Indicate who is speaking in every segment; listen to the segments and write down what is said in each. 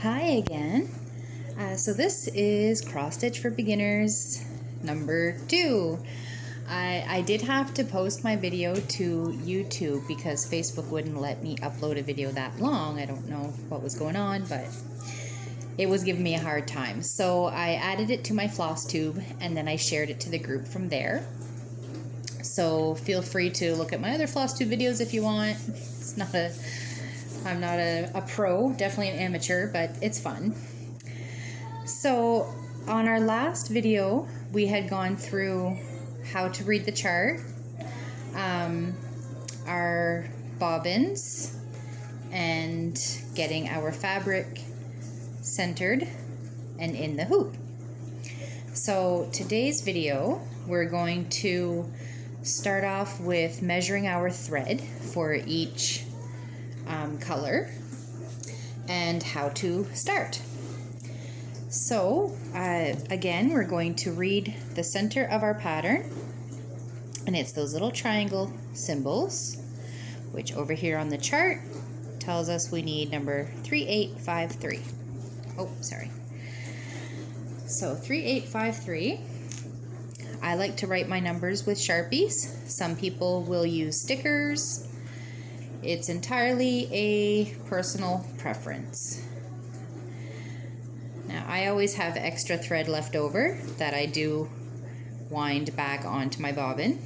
Speaker 1: Hi again. So this is cross stitch for beginners number 2. I did have to post my video to YouTube because Facebook wouldn't let me upload a video that long. I don't know what was going on, but it was giving me a hard time. So I added it to my Flosstube and then I shared it to the group from there. So feel free to look at my other Flosstube videos if you want. I'm not a pro, definitely an amateur, but it's fun. So on our last video, we had gone through how to read the chart, our bobbins, and getting our fabric centered and in the hoop. So today's video, we're going to start off with measuring our thread for each color and how to start. So again, we're going to read the center of our pattern, and it's those little triangle symbols, which over here on the chart tells us we need number 3853. Oh, sorry. So 3853. I like to write my numbers with Sharpies. Some people will use stickers. It's entirely a personal preference. Now, I always have extra thread left over that I do wind back onto my bobbin.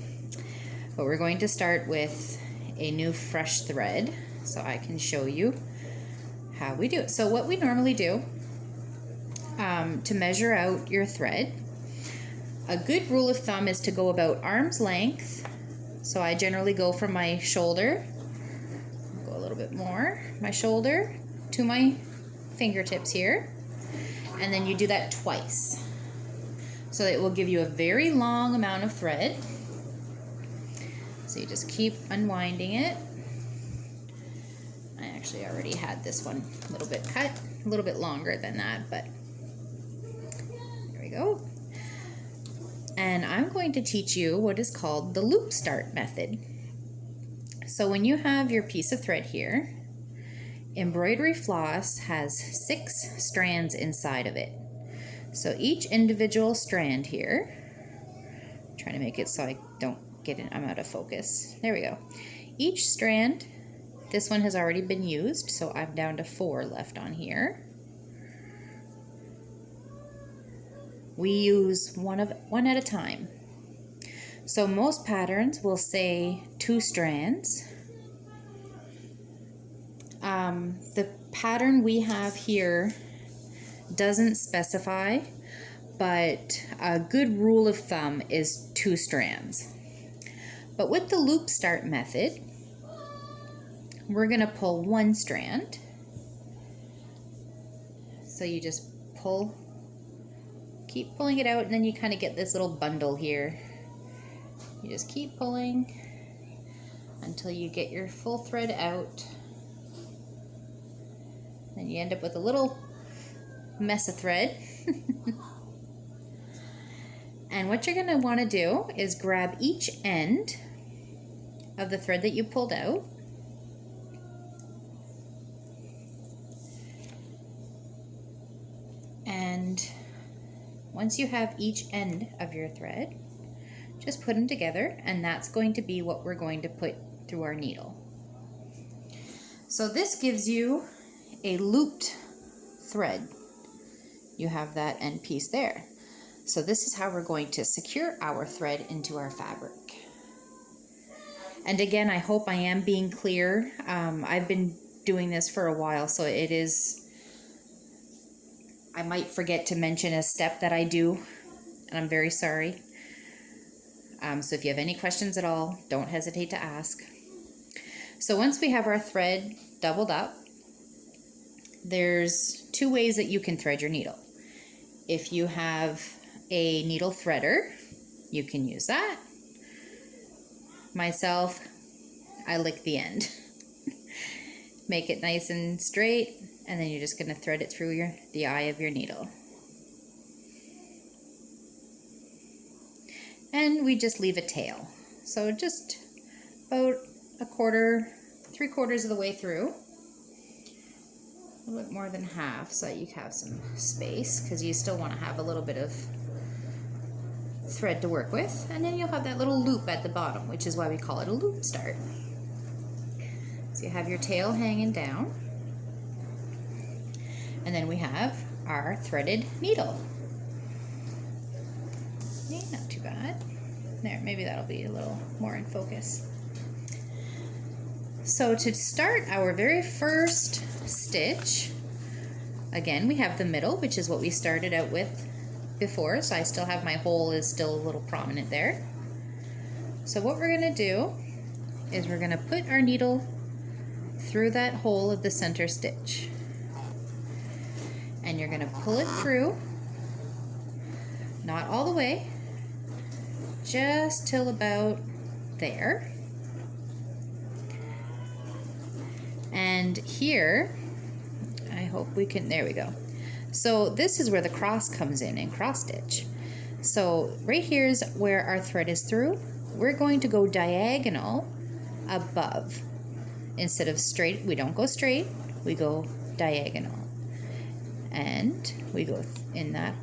Speaker 1: But we're going to start with a new fresh thread so I can show you how we do it. So what we normally do to measure out your thread, a good rule of thumb is to go about arm's length. So I generally go from my shoulder, go a little bit more, my shoulder to my fingertips here. And then you do that twice. So it will give you a very long amount of thread. So you just keep unwinding it. I actually already had this one a little bit cut, a little bit longer than that, but there we go. And I'm going to teach you what is called the loop start method. So when you have your piece of thread here, embroidery floss has 6 strands inside of it. So each individual strand here, I'm trying to make it so I don't get in, I'm out of focus. There we go. Each strand, this one has already been used, so I'm down to 4 left on here. We use one at a time. So most patterns will say 2 strands. The pattern we have here doesn't specify, but a good rule of thumb is 2 strands. But with the loop start method, we're going to pull 1 strand. So you just pull, keep pulling it out, and then you kind of get this little bundle here. You just keep pulling until you get your full thread out. Then you end up with a little mess of thread. And what you're going to want to do is grab each end of the thread that you pulled out. And once you have each end of your thread, just put them together, and that's going to be what we're going to put through our needle. So this gives you a looped thread. You have that end piece there. So this is how we're going to secure our thread into our fabric. And again, I hope I am being clear. I've been doing this for a while, so it is, I might forget to mention a step that I do, and I'm very sorry. So if you have any questions at all, don't hesitate to ask. So once we have our thread doubled up, there's 2 ways that you can thread your needle. If you have a needle threader, you can use that. Myself, I lick the end. Make it nice and straight, and then you're just going to thread it through the eye of your needle. And we just leave a tail. So just about 3/4 of the way through. a little bit more than half so that you have some space, because you still want to have a little bit of thread to work with. And then you'll have that little loop at the bottom, which is why we call it a loop start. So you have your tail hanging down, and then we have our threaded needle. Okay, not too bad. There, maybe that'll be a little more in focus. So to start our very first stitch, again, we have the middle, which is what we started out with before. So I still have my hole is still a little prominent there. So what we're going to do is we're going to put our needle through that hole of the center stitch. And you're going to pull it through, not all the way, just till about there. And here, I hope we can, there we go. So this is where the cross comes in cross stitch. So right here is where our thread is through. We're going to go diagonal above. Instead of straight, we don't go straight, we go diagonal. And we go in that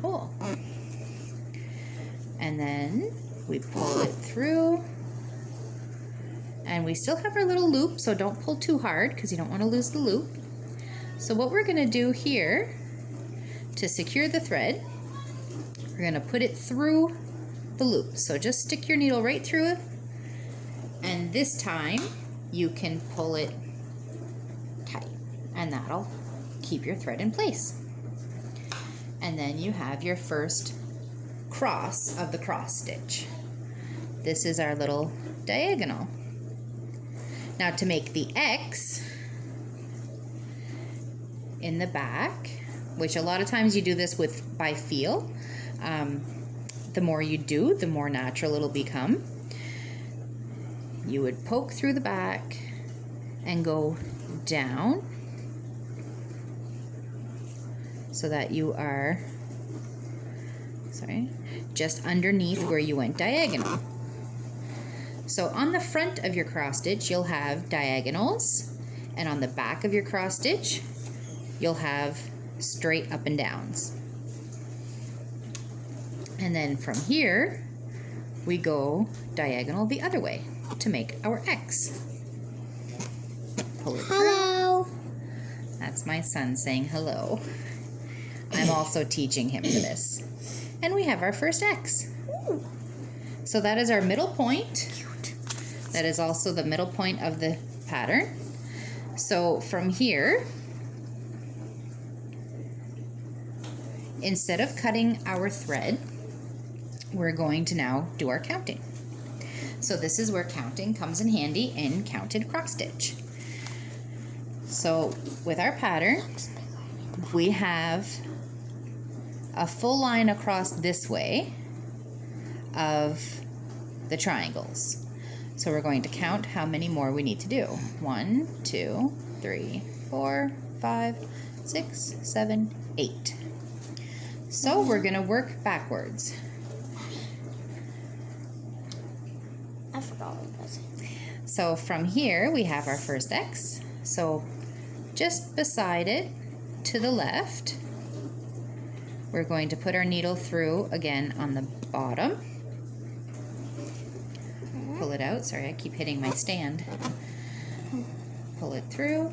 Speaker 1: hole. And then we pull it through. And we still have our little loop, so don't pull too hard because you don't want to lose the loop. So what we're going to do here to secure the thread, we're going to put it through the loop. So just stick your needle right through it, and this time you can pull it tight, and that'll keep your thread in place. And then you have your first cross of the cross stitch. This is our little diagonal. Now to make the X in the back, which a lot of times you do this by feel, the more you do, the more natural it'll become. You would poke through the back and go down so that you are, just underneath where you went diagonal. So on the front of your cross stitch, you'll have diagonals, and on the back of your cross stitch, you'll have straight up and downs. And then from here, we go diagonal the other way to make our X. Pull it hello. Through. That's my son saying hello. I'm also teaching him for this. And we have our first X. Ooh. So that is our middle point. That is also the middle point of the pattern. So from here, instead of cutting our thread, we're going to now do our counting. So this is where counting comes in handy in counted cross stitch. So with our pattern, we have a full line across this way of the triangles. So we're going to count how many more we need to do. 1, 2, 3, 4, 5, 6, 7, 8. So we're going to work backwards.
Speaker 2: I forgot what it was.
Speaker 1: So from here we have our first X. So just beside it to the left, we're going to put our needle through again on the bottom. Pull it out. Sorry, I keep hitting my stand. Pull it through.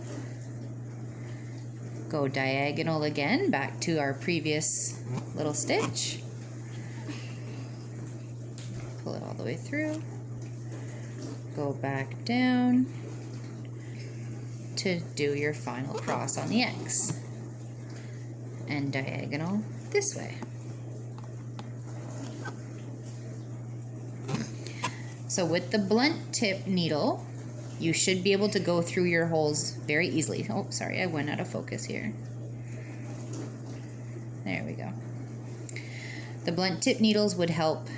Speaker 1: Go diagonal again back to our previous little stitch. Pull it all the way through. Go back down to do your final cross on the X. And diagonal this way. So with the blunt tip needle, you should be able to go through your holes very easily. Oh, sorry, I went out of focus here. There we go. The blunt tip needles would help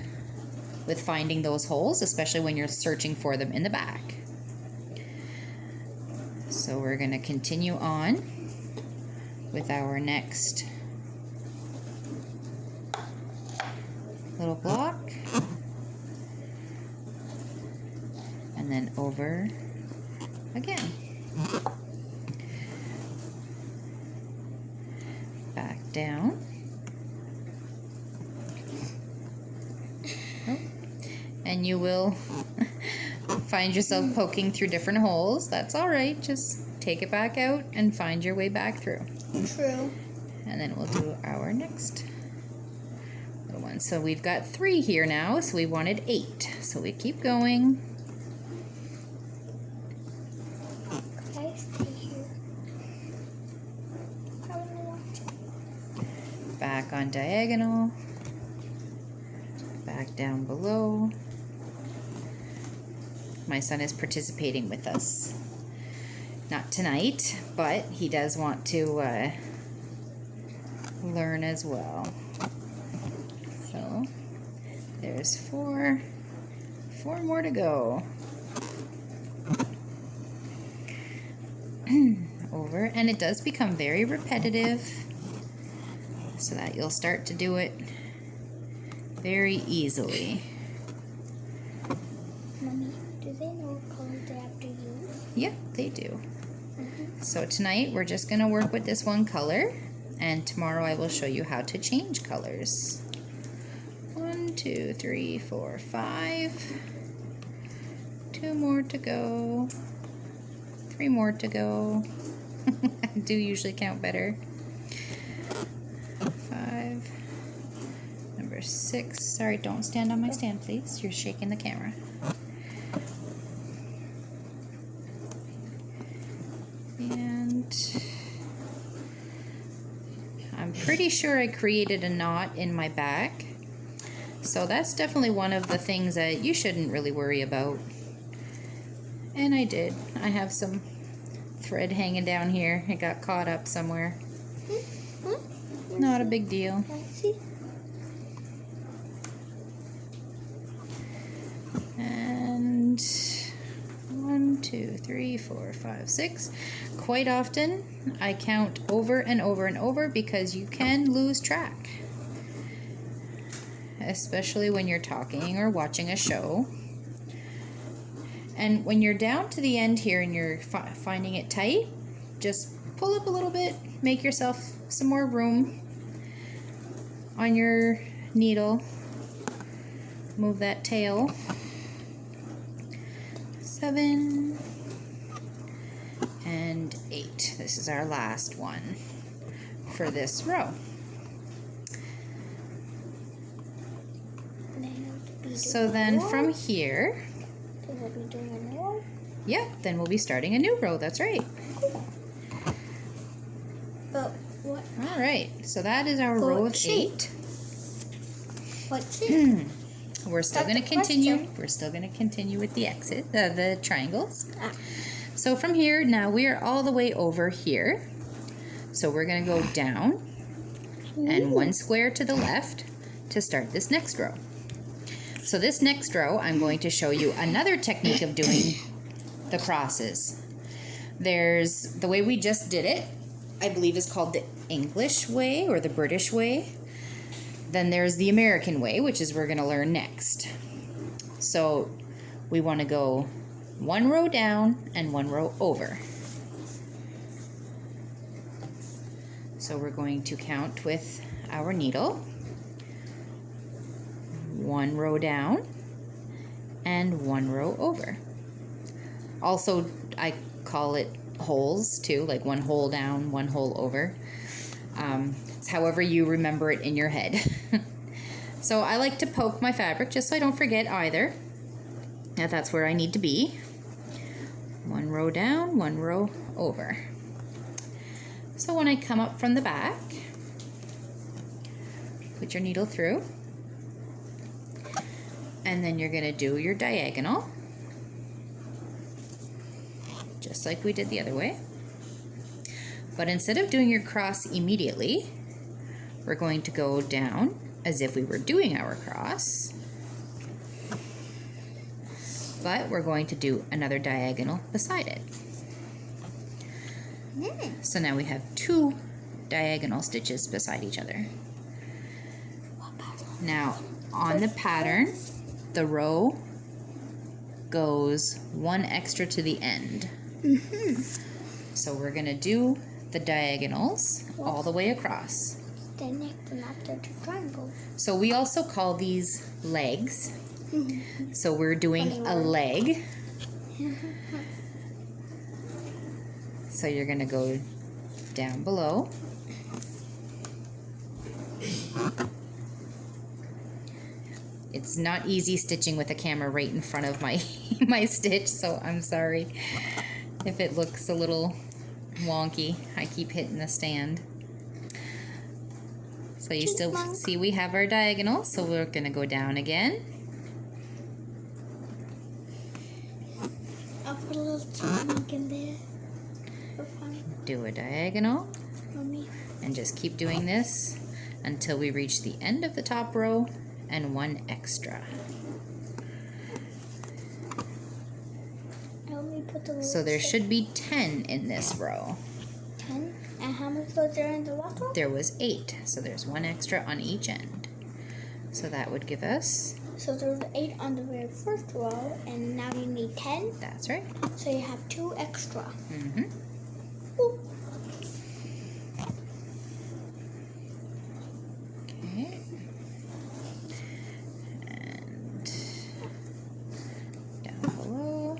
Speaker 1: with finding those holes, especially when you're searching for them in the back. So we're going to continue on with our next little block. And then over again. down. Oh. And you will find yourself poking through different holes. That's all right. Just take it back out and find your way back through.
Speaker 2: True.
Speaker 1: And then we'll do our next little one. So we've got 3 here now, so we wanted 8. So we keep going.
Speaker 2: Okay, stay here. I wanna watch it.
Speaker 1: Back on diagonal. Back down below. My son is participating with us. Not tonight, but he does want to learn as well. So there's 4 more to go. Over, and it does become very repetitive, so that you'll start to do it very easily.
Speaker 2: Mommy, do they know what color they have to use?
Speaker 1: Yep, they do. So tonight we're just going to work with this one color, and tomorrow I will show you how to change colors. 1, 2, 3, 4, 5. 2 more to go. 3 more to go. I do usually count better. 5. Number 6. Sorry, don't stand on my stand, please. You're shaking the camera. And I'm pretty sure I created a knot in my back. So that's definitely one of the things that you shouldn't really worry about. And I did. I have some thread hanging down here. It got caught up somewhere. Not a big deal. And 1, 2, 3, 4, 5, 6. Quite often I count over and over and over because you can lose track. Especially when you're talking or watching a show. And when you're down to the end here and you're finding it tight, just pull up a little bit, make yourself some more room on your needle. Move that tail. 7 and 8. This is our last one for this row. So then from here, yeah, then we'll be starting a new row. That's right.
Speaker 2: But what?
Speaker 1: All right. So that is our row of 8.
Speaker 2: What shape?
Speaker 1: We're still going to continue. We're still going to continue with the the triangles. So from here, now we are all the way over here. So we're going to go down and 1 square to the left to start this next row. So this next row, I'm going to show you another technique of doing the crosses. There's the way we just did it, I believe is called the English way or the British way. Then there's the American way, which is we're going to learn next. So we want to go 1 row down and 1 row over. So we're going to count with our needle. 1 row down and 1 row over. Also, I call it holes too, like 1 hole down, 1 hole over. It's however you remember it in your head. So I like to poke my fabric just so I don't forget either. Now that's where I need to be. 1 row down, 1 row over. So when I come up from the back, put your needle through. And then you're going to do your diagonal, just like we did the other way. But instead of doing your cross immediately, we're going to go down as if we were doing our cross. But we're going to do another diagonal beside it. So now we have 2 diagonal stitches beside each other. Now on the pattern, the row goes 1 extra to the end. So we're going to do the diagonals all the way across.
Speaker 2: connect them after the triangle.
Speaker 1: So we also call these legs. So we're doing
Speaker 2: Funny
Speaker 1: a
Speaker 2: word.
Speaker 1: leg. So you're going to go down below. It's not easy stitching with a camera right in front of my my stitch, so I'm sorry if it looks a little wonky. I keep hitting the stand. So you still see we have our diagonal, so we're going to go down again.
Speaker 2: I'll put a little chipmunk in there for fun.
Speaker 1: Do a diagonal
Speaker 2: Mommy.
Speaker 1: and just keep doing this until we reach the end of the top row and one extra.
Speaker 2: Help me put the little
Speaker 1: So there
Speaker 2: chip.
Speaker 1: should be 10 in this row.
Speaker 2: 10. And how much was there in the last one?
Speaker 1: There was 8, so there's one extra on each end. So that would give us,
Speaker 2: So there was 8 on the very first row, and now you need 10.
Speaker 1: that's right.
Speaker 2: So you have 2 extra.
Speaker 1: Mm-hmm.
Speaker 2: Ooh.
Speaker 1: Okay. And down below.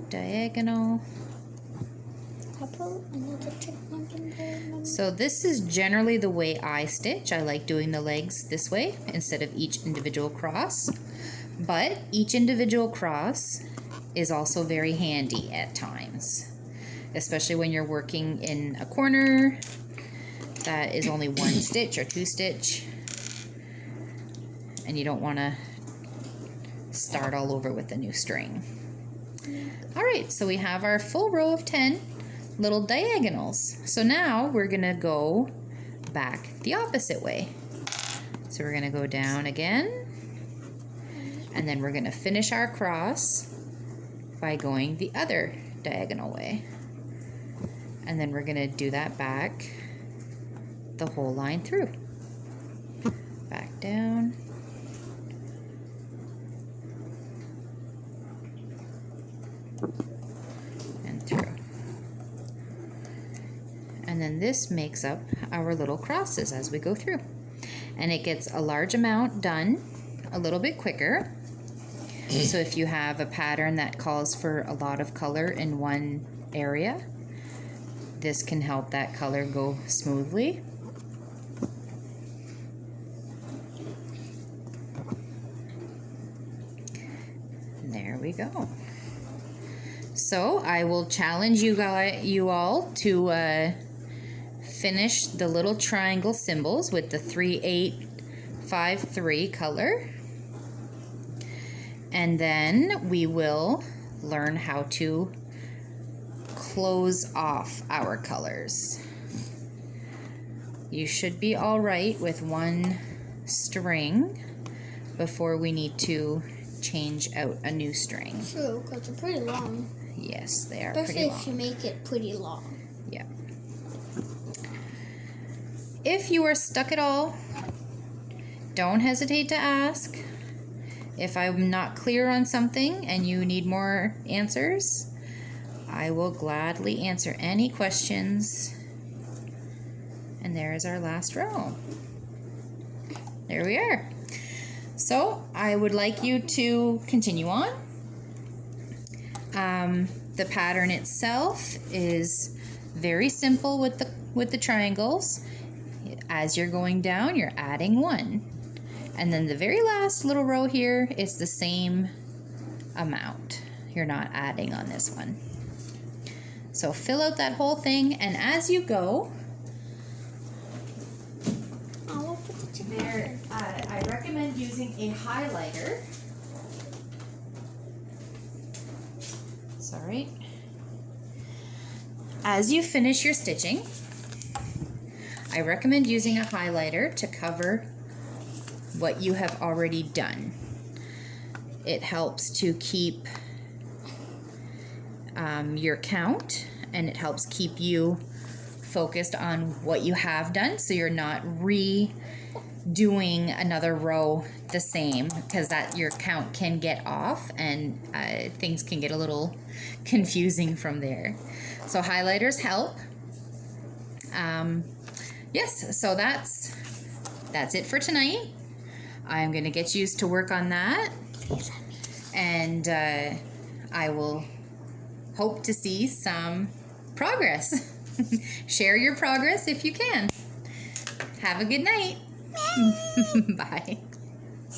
Speaker 1: Diagonal.
Speaker 2: I'll put another chipmunk in there, Mommy.
Speaker 1: So this is generally the way I stitch. I like doing the legs this way instead of each individual cross. But each individual cross is also very handy at times, especially when you're working in a corner that is only 1 stitch or 2 stitch, and you don't want to start all over with a new string. All right, so we have our full row of 10 little diagonals. So now we're gonna go back the opposite way. So we're gonna go down again, and then we're gonna finish our cross by going the other diagonal way. And then we're gonna do that back the whole line through. Back down. And through. And then this makes up our little crosses as we go through. And it gets a large amount done a little bit quicker. So if you have a pattern that calls for a lot of color in one area, this can help that color go smoothly. And there we go. So I will challenge you all to finish the little triangle symbols with the 3, 8, 5, 3 color. And then we will learn how to close off our colors. You should be all right with 1 string before we need to change out a new string.
Speaker 2: True, because they're pretty long.
Speaker 1: Yes, they are
Speaker 2: Especially
Speaker 1: pretty long.
Speaker 2: if you make it pretty long.
Speaker 1: Yeah. If you are stuck at all, don't hesitate to ask. If I'm not clear on something and you need more answers, I will gladly answer any questions. And there is our last row. There we are. So I would like you to continue on. The pattern itself is very simple with the triangles. As you're going down, you're adding 1. And then the very last little row here is the same amount. You're not adding on this one. So fill out that whole thing, and as you go, I recommend using a highlighter. Sorry. As you finish your stitching, I recommend using a highlighter to cover what you have already done. It helps to keep your count, and it helps keep you focused on what you have done, so you're not redoing another row the same, because that your count can get off and things can get a little confusing from there. So highlighters help. yes, so that's it for tonight. I'm going to get used to work on that. And I will hope to see some progress. Share your progress if you can. Have a good night. Bye.